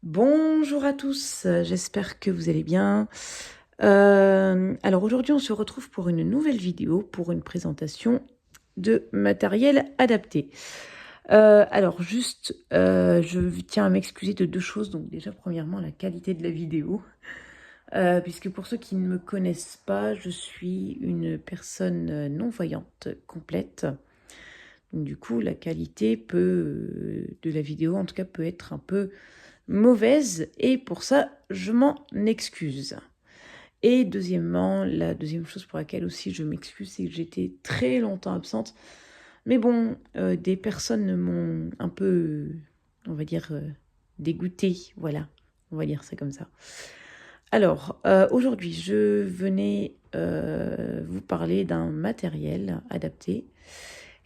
Bonjour à tous, j'espère que vous allez bien. Alors aujourd'hui, on se retrouve pour une nouvelle vidéo, pour une présentation de matériel adapté. Je tiens à m'excuser de deux choses. Donc déjà, premièrement, la qualité de la vidéo. Puisque pour ceux qui ne me connaissent pas, je suis une personne non-voyante complète. Donc du coup, la qualité de la vidéo, en tout cas, peut être un peu mauvaise, et pour ça, je m'en excuse. Et deuxièmement, la deuxième chose pour laquelle aussi je m'excuse, c'est que j'étais très longtemps absente. Mais bon, des personnes m'ont un peu, on va dire, dégoûtée. Voilà, on va dire ça comme ça. Alors, aujourd'hui, je venais vous parler d'un matériel adapté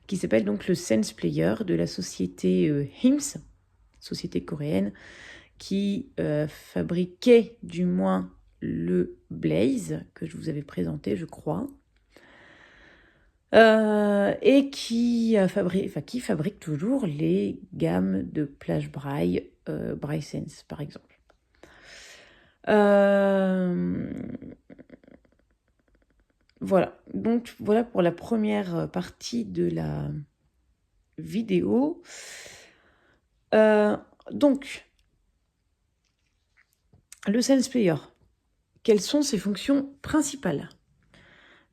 qui s'appelle donc le Sense Player de la société HIMS, société coréenne, qui fabriquait du moins le Blaze, que je vous avais présenté, je crois, et qui fabrique toujours les gammes de plage braille, Braille Sense par exemple. Voilà, donc voilà pour la première partie de la vidéo. Donc, le Sense Player, quelles sont ses fonctions principales?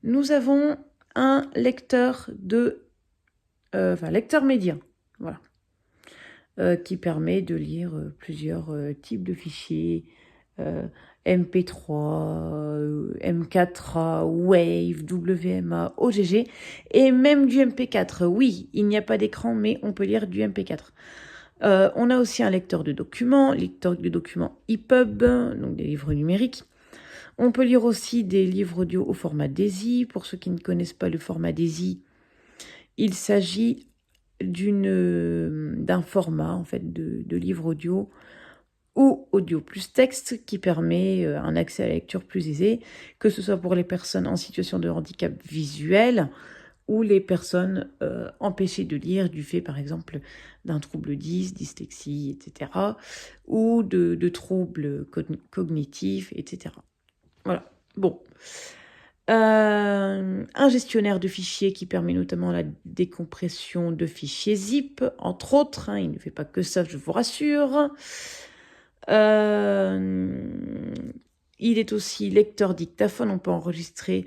Nous avons un lecteur lecteur média, voilà, qui permet de lire plusieurs types de fichiers, MP3, M4A, Wave, WMA, OGG, et même du MP4. Oui, il n'y a pas d'écran, mais on peut lire du MP4. On a aussi un lecteur de documents EPUB, donc des livres numériques. On peut lire aussi des livres audio au format DAISY. Pour ceux qui ne connaissent pas le format DAISY, il s'agit d'un format en fait de livre audio ou audio plus texte qui permet un accès à la lecture plus aisé, que ce soit pour les personnes en situation de handicap visuel ou les personnes empêchées de lire du fait, par exemple, d'un trouble dyslexie, etc., ou de troubles cognitifs, etc. Voilà, bon. Un gestionnaire de fichiers qui permet notamment la décompression de fichiers zip, entre autres. Il ne fait pas que ça, je vous rassure. Il est aussi lecteur dictaphone. On peut enregistrer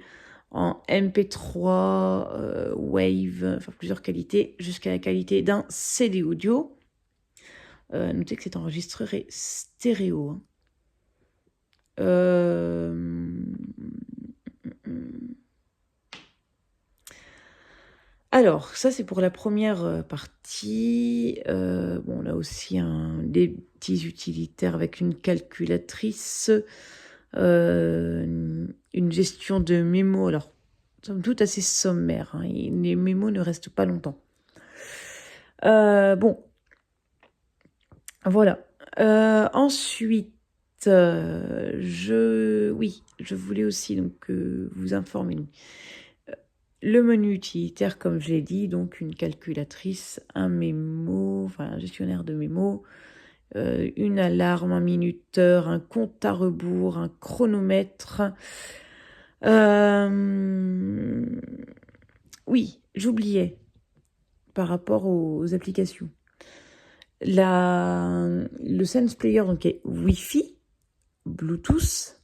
en MP3, Wave, enfin plusieurs qualités, jusqu'à la qualité d'un CD audio. Notez que c'est enregistré stéréo. Alors, ça c'est pour la première partie. On a aussi des petits utilitaires avec une calculatrice, une gestion de mémo. Alors, somme toute assez sommaire, les mémos ne restent pas longtemps. Voilà. Ensuite, je voulais aussi donc vous informer. Le menu utilitaire, comme je l'ai dit, donc une calculatrice, un gestionnaire de mémo, une alarme, un minuteur, un compte à rebours, un chronomètre. Oui, j'oubliais par rapport aux applications. Le Sense Player donc, est Wi-Fi, Bluetooth,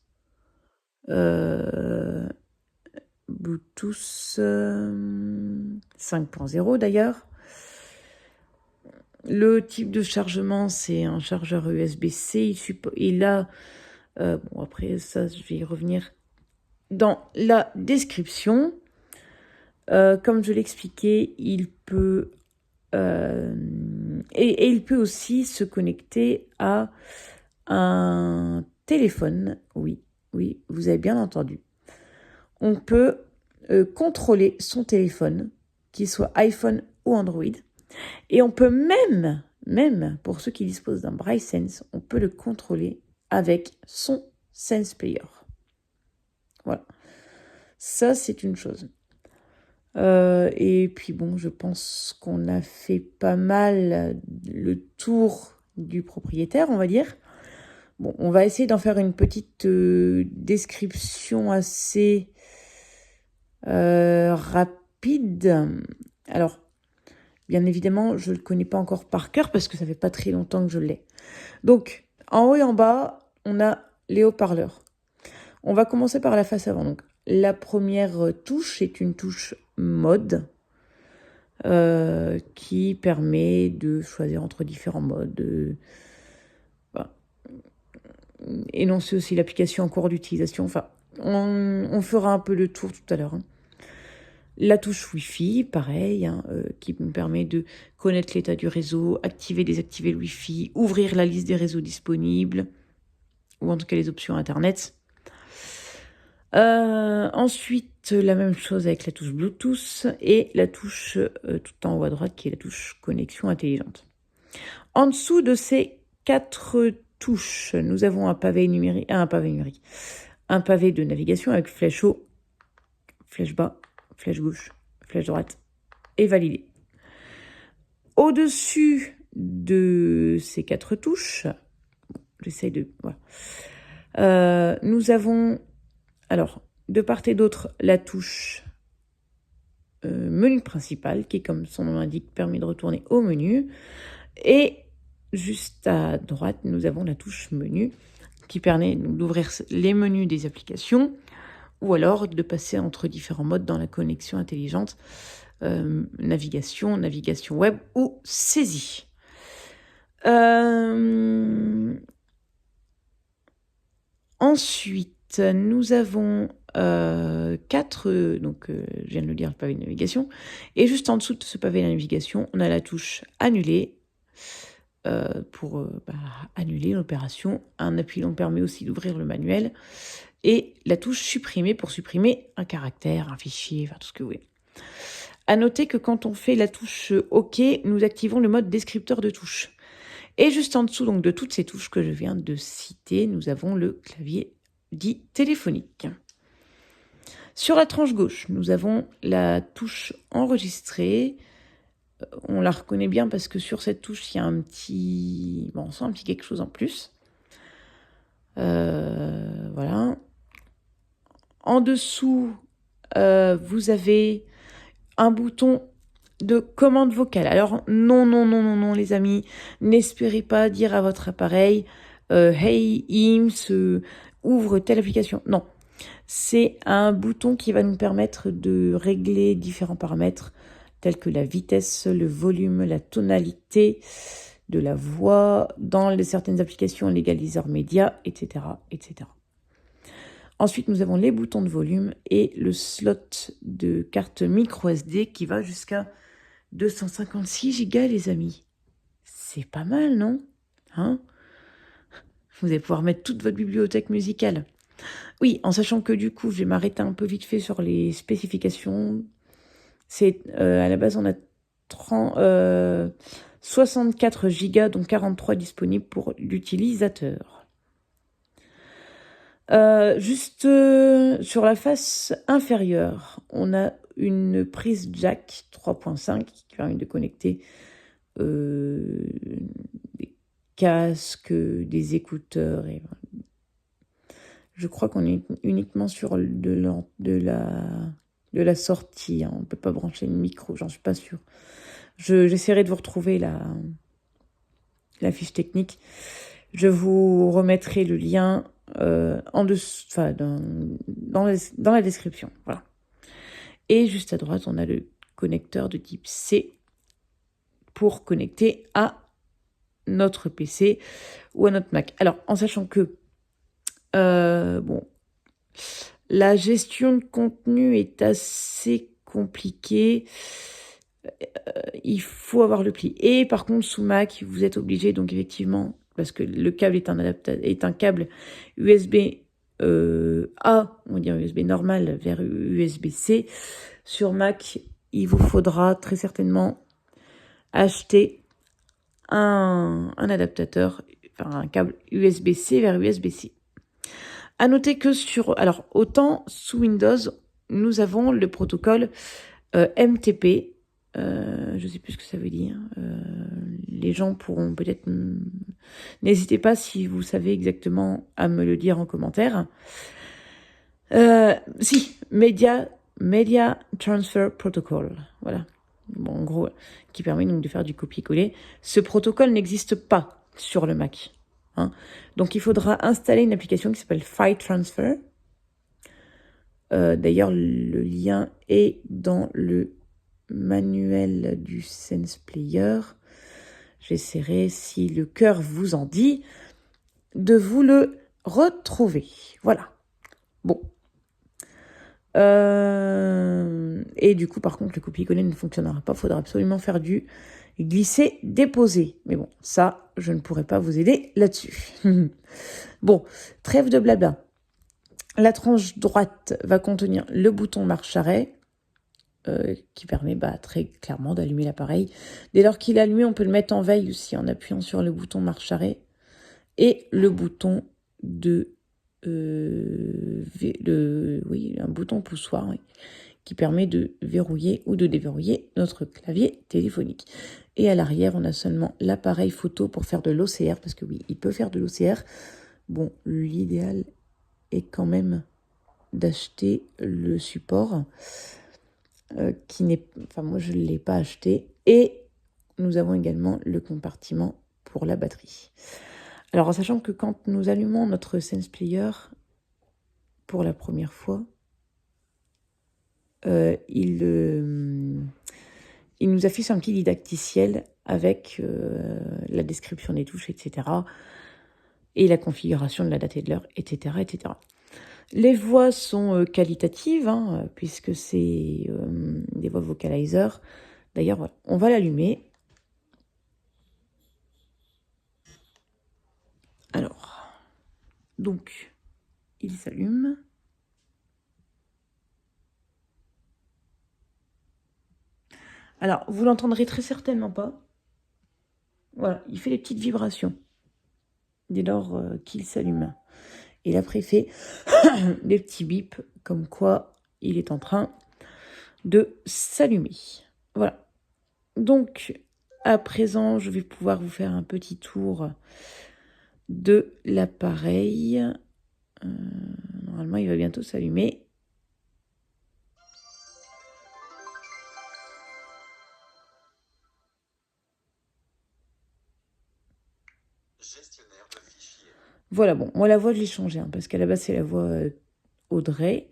Bluetooth 5.0 d'ailleurs. Le type de chargement, c'est un chargeur USB-C. Et là, après ça, je vais y revenir dans la description. Comme je l'expliquais, il peut et il peut aussi se connecter à un téléphone. Oui, vous avez bien entendu. On peut contrôler son téléphone, qu'il soit iPhone ou Android. Et on peut même pour ceux qui disposent d'un Braille Sense, on peut le contrôler avec son Sense Player. Voilà. Ça, c'est une chose. Et puis bon, je pense qu'on a fait pas mal le tour du propriétaire, on va dire. Bon, on va essayer d'en faire une petite description assez rapide. Alors, bien évidemment, je ne le connais pas encore par cœur parce que ça fait pas très longtemps que je l'ai. Donc, en haut et en bas, on a les haut-parleurs. On va commencer par la face avant. Donc, la première touche est une touche mode qui permet de choisir entre différents modes. Voilà. Énoncer aussi l'application en cours d'utilisation. Enfin, on fera un peu le tour tout à l'heure. La touche Wi-Fi, pareil, qui me permet de connaître l'état du réseau, activer, désactiver le Wi-Fi, ouvrir la liste des réseaux disponibles, ou en tout cas les options Internet. Ensuite, la même chose avec la touche Bluetooth et la touche tout en haut à droite qui est la touche connexion intelligente. En dessous de ces 4 touches, nous avons un pavé numérique, un pavé de navigation avec flèche haut, flèche bas, flèche gauche, flèche droite et valider. Au-dessus de ces 4 touches, j'essaye de... Voilà. Nous avons, alors, de part et d'autre, la touche menu principal, qui, comme son nom l'indique, permet de retourner au menu. Et juste à droite, nous avons la touche menu, qui permet d'ouvrir les menus des applications, ou alors de passer entre différents modes dans la connexion intelligente, navigation web ou saisie. Ensuite, nous avons 4, donc je viens de le dire, le pavé de navigation. Et juste en dessous de ce pavé de navigation, on a la touche annuler pour annuler l'opération. Un appui long permet aussi d'ouvrir le manuel. Et la touche supprimer pour supprimer un caractère, un fichier, enfin tout ce que vous voulez. À noter que quand on fait la touche OK, nous activons le mode descripteur de touche. Et juste en dessous donc de toutes ces touches que je viens de citer, nous avons le clavier dit téléphonique. Sur la tranche gauche, nous avons la touche enregistrer. On la reconnaît bien parce que sur cette touche, il y a un petit... Bon, on sent un petit quelque chose en plus. Voilà. En dessous, vous avez un bouton de commande vocale. Alors, non, les amis, n'espérez pas dire à votre appareil Hey, IMS, ouvre telle application. Non, c'est un bouton qui va nous permettre de régler différents paramètres tels que la vitesse, le volume, la tonalité de la voix, dans certaines applications, l'égaliseur média, etc., etc. Ensuite, nous avons les boutons de volume et le slot de carte micro SD qui va jusqu'à 256 Go, les amis. C'est pas mal, non ? Vous allez pouvoir mettre toute votre bibliothèque musicale. Oui, en sachant que du coup, je vais m'arrêter un peu vite fait sur les spécifications. C'est à la base, on a 64 Go, dont 43 disponibles pour l'utilisateur. Juste sur la face inférieure, on a une prise jack 3.5 qui permet de connecter des casques, des écouteurs. Je crois qu'on est uniquement sur de la sortie. On ne peut pas brancher le micro, j'en suis pas sûre. J'essaierai de vous retrouver la fiche technique. Je vous remettrai le lien en dessous, dans la description. Voilà. Et juste à droite, on a le connecteur de type C pour connecter à notre PC ou à notre Mac. Alors, en sachant que la gestion de contenu est assez compliquée. Il faut avoir le pli. Et par contre, sous Mac, vous êtes obligé, donc effectivement, parce que le câble est un câble USB A, on va dire USB normal vers USB-C. Sur Mac, il vous faudra très certainement acheter un adaptateur, enfin un câble USB-C vers USB-C. À noter que autant sous Windows, nous avons le protocole MTP, je ne sais plus ce que ça veut dire. Les gens pourront peut-être... N'hésitez pas, si vous savez exactement, à me le dire en commentaire. Si, Media Transfer Protocol. Voilà. Bon, en gros, qui permet donc de faire du copier-coller. Ce protocole n'existe pas sur le Mac. Hein. Donc, il faudra installer une application qui s'appelle File Transfer. D'ailleurs, le lien est dans le manuel du Sense Player. J'essaierai, si le cœur vous en dit, de vous le retrouver. Voilà. Bon. Et du coup, par contre, le copier-coller ne fonctionnera pas. Il faudra absolument faire du glisser-déposer. Mais bon, ça, je ne pourrai pas vous aider là-dessus. Bon, trêve de blabla. La tranche droite va contenir le bouton marche-arrêt qui permet très clairement d'allumer l'appareil. Dès lors qu'il est allumé, on peut le mettre en veille aussi en appuyant sur le bouton marche-arrêt et le bouton de... un bouton poussoir qui permet de verrouiller ou de déverrouiller notre clavier téléphonique. Et à l'arrière, on a seulement l'appareil photo pour faire de l'OCR, parce que oui, il peut faire de l'OCR. Bon, l'idéal est quand même d'acheter le support qui n'est... Enfin, moi, je ne l'ai pas acheté. Et nous avons également le compartiment pour la batterie. Alors, en sachant que quand nous allumons notre Sense Player pour la première fois, il nous affiche un petit didacticiel avec la description des touches, etc. Et la configuration de la date et de l'heure, etc., etc. Les voix sont qualitatives, puisque c'est des voix vocalizer. D'ailleurs, voilà, on va l'allumer. Alors, donc, il s'allume. Alors, vous l'entendrez très certainement pas. Voilà, il fait des petites vibrations dès lors qu'il s'allume. Et après, il fait des petits bips comme quoi il est en train de s'allumer. Voilà. Donc, à présent, je vais pouvoir vous faire un petit tour de l'appareil. Normalement, il va bientôt s'allumer. Gestionnaire de fichiers. Voilà, bon, moi la voix je l'ai changée, parce qu'à la base c'est la voix Audrey.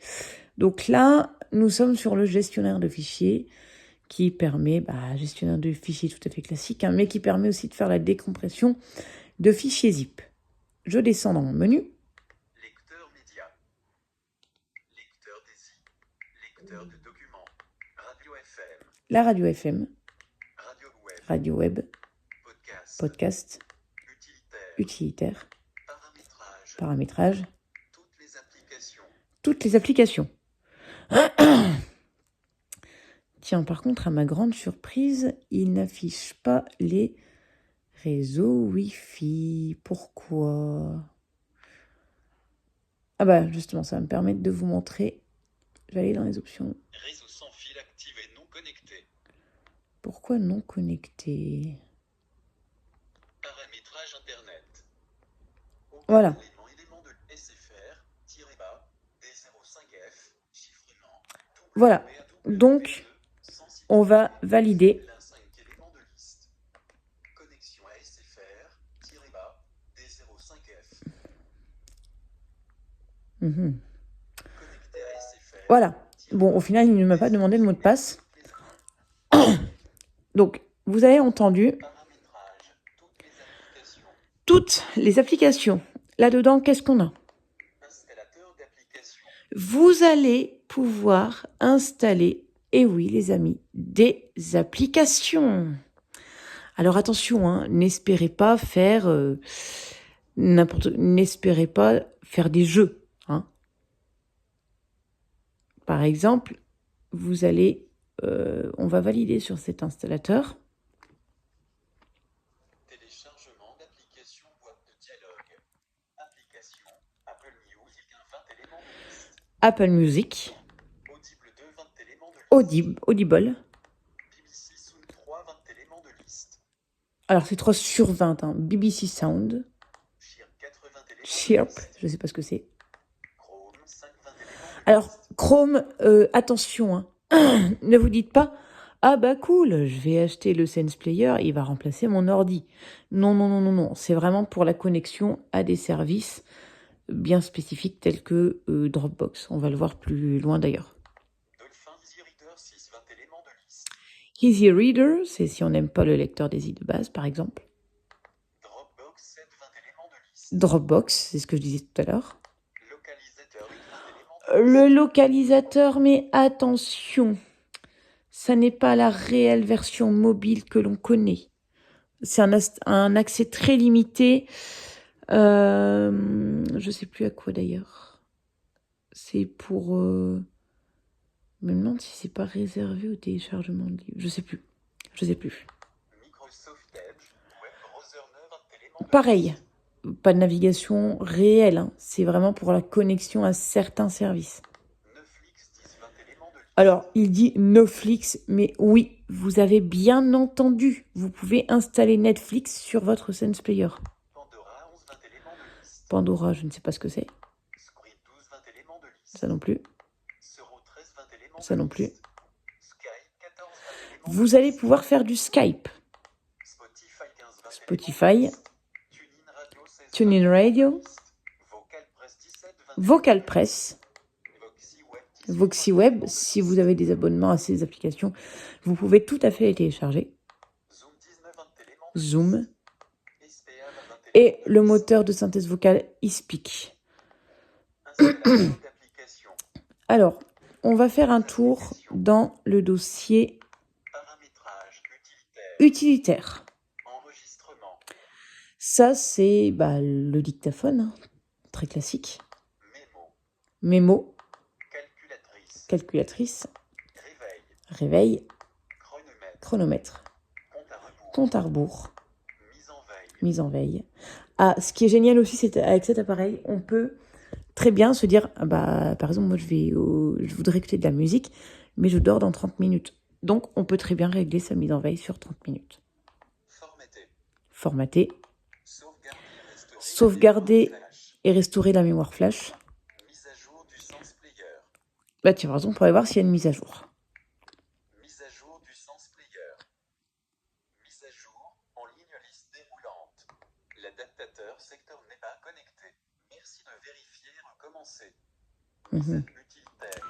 Donc là, nous sommes sur le gestionnaire de fichiers qui permet, gestionnaire de fichiers tout à fait classique, mais qui permet aussi de faire la décompression de fichiers zip. Je descends dans mon menu. Lecteur média. Lecteur DESI. Lecteur de documents. Radio FM. La radio FM. Radio web. Radio web. Podcast. Utilitaire. Utilitaire. Paramétrage. Toutes les applications. Tiens, par contre, à ma grande surprise, il n'affiche pas les réseaux Wi-Fi. Pourquoi? Ah justement, ça va me permettre de vous montrer. Je vais aller dans les options. Réseau sans fil activé non connecté. Pourquoi non connecté? Paramétrage internet. Voilà. Élément de SFR, D05F, chiffrement. Voilà. Donc, on va valider. Connexion à SFR, D05F. Connecté à SFR. Voilà. Bon, au final, il ne m'a pas demandé le mot de passe. Donc, vous avez entendu toutes les applications. Là-dedans, qu'est-ce qu'on a? Vous allez pouvoir installer, et oui les amis, des applications. Alors attention, n'espérez pas faire n'espérez pas faire des jeux. Par exemple, vous allez, on va valider sur cet installateur. Téléchargement d'application boîte de dialogue. Application Apple Music 20 éléments de liste. Apple Music. Audible 2 20 éléments de liste. Audible. BBC Alors, c'est 3 sur 20, hein. BBC Sound. Chirp 80 éléments de Chirp, liste. je sais pas ce que c'est. Chrome 5 20 éléments de Alors, liste. Chrome, attention, hein. Ne vous dites pas, ah bah cool, je vais acheter le Sense Player, il va remplacer mon ordi. Non, non, non, non, non. C'est vraiment pour la connexion à des services bien spécifiques tels que Dropbox. On va le voir plus loin d'ailleurs. Dolphin Easy Reader 6 20 éléments de liste. Easy Reader, c'est si on n'aime pas le lecteur des i de base, par exemple. Dropbox 7 20 éléments de liste. Dropbox, c'est ce que je disais tout à l'heure. Localisateur 8 20 éléments de liste. Le localisateur, mais attention, ça n'est pas la réelle version mobile que l'on connaît. C'est un accès très limité. Je sais plus à quoi d'ailleurs. C'est pour... Je me demande si c'est pas réservé au téléchargement de livres. Je sais plus. Microsoft Edge Web Browser 9 20 éléments de Pareil, liste. pas de navigation réelle, hein. C'est vraiment pour la connexion à certains services. Netflix 10 20 éléments de liste. Alors, il dit Netflix, mais oui, vous avez bien entendu. Vous pouvez installer Netflix sur votre Sense Player. Pandora 11 20 éléments de liste. Pandora, je ne sais pas ce que c'est. Squid 12 20 éléments de liste. Ça non plus. Sero 13 20 éléments Ça de non plus. liste. Skype 14 20 éléments de Vous allez liste. pouvoir faire du Skype. Spotify 15 20 Spotify. éléments de liste. TuneIn Radio 16 TuneIn 20 Radio. éléments de liste. VocalPress 17 20 VocalPress. VoxyWeb 18 VoxyWeb, 20 éléments de si liste. vous avez des abonnements à ces applications, vous pouvez tout à fait les télécharger. Zoom 19 20 éléments de Zoom. liste. SPA 20 Et éléments de le liste. moteur de synthèse vocale eSpeak. Installation d'application. Alors, on va faire un tour dans le dossier Paramétrage utilitaire. utilitaire. Enregistrement. Ça, c'est le dictaphone, hein, très classique. Mémo. Mémo, Calculatrice. calculatrice, Réveil. réveil, Chronomètre. chronomètre, Compte à rebours. compte à rebours, Mise en veille. mise en veille. Ah, ce qui est génial aussi, c'est avec cet appareil, on peut très bien se dire, par exemple, moi je voudrais écouter de la musique, mais je dors dans 30 minutes. Donc, on peut très bien régler sa mise en veille sur 30 minutes. Formater. Formater, Sauvegarder et restaurer la mémoire flash. sauvegarder et restaurer la mémoire flash. Mise à jour du Sense Player. Tu as raison, pour aller voir s'il y a une mise à jour. Mise à jour du Sense Player. Mise à jour en ligne liste déroulante. L'adaptateur secteur n'est pas connecté. Merci de vérifier et recommencer. Mhm. Utilitaire.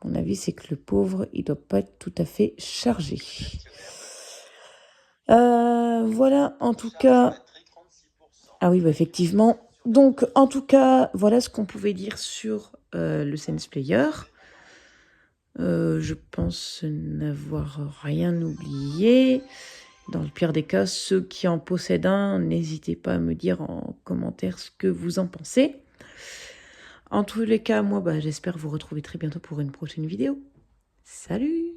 Mon avis, c'est que le pauvre, il doit pas être tout à fait chargé. Voilà, en tout cas... Batterie 36%. Ah oui, effectivement. Donc, en tout cas, voilà ce qu'on pouvait dire sur le Sense Player. Je pense n'avoir rien oublié. Dans le pire des cas, ceux qui en possèdent un, n'hésitez pas à me dire en commentaire ce que vous en pensez. En tous les cas, moi, j'espère vous retrouver très bientôt pour une prochaine vidéo. Salut!